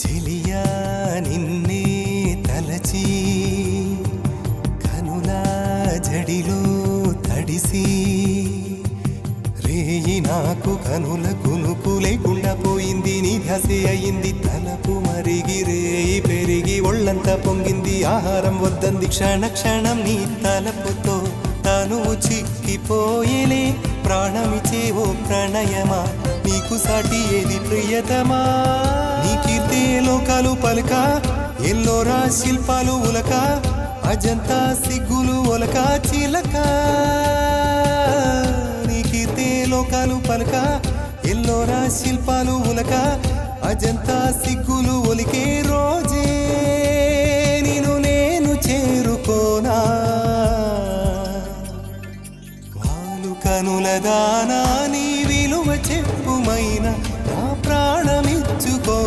చెలియా నిన్నే తలచి కనులా జడిలో తడిసి రేయి నాకు కనుల కునుకు లేకుండా పోయింది నీ ధ్యాసే అయింది తలపు మరిగి రేయి పెరిగి ఒళ్ళంతా పొంగింది ఆహారం వద్దంది క్షణ క్షణం నీ తలపుతో తను చిక్కిపోయేలే ప్రాణమిచే ఓ ప్రణయమా నీకు సాటి ఏది ప్రియతమా నీ కీర్తే లోకాలు పలక ఎల్లోరా శిల్పాలు ఉలక అజంతా సిగ్గులు ఒలక చిలక నీ కీర్తే లోకాలు పలక ఎల్లోరా శిల్పాలు ఉలక అజంతా సిగ్గులు ఒలికే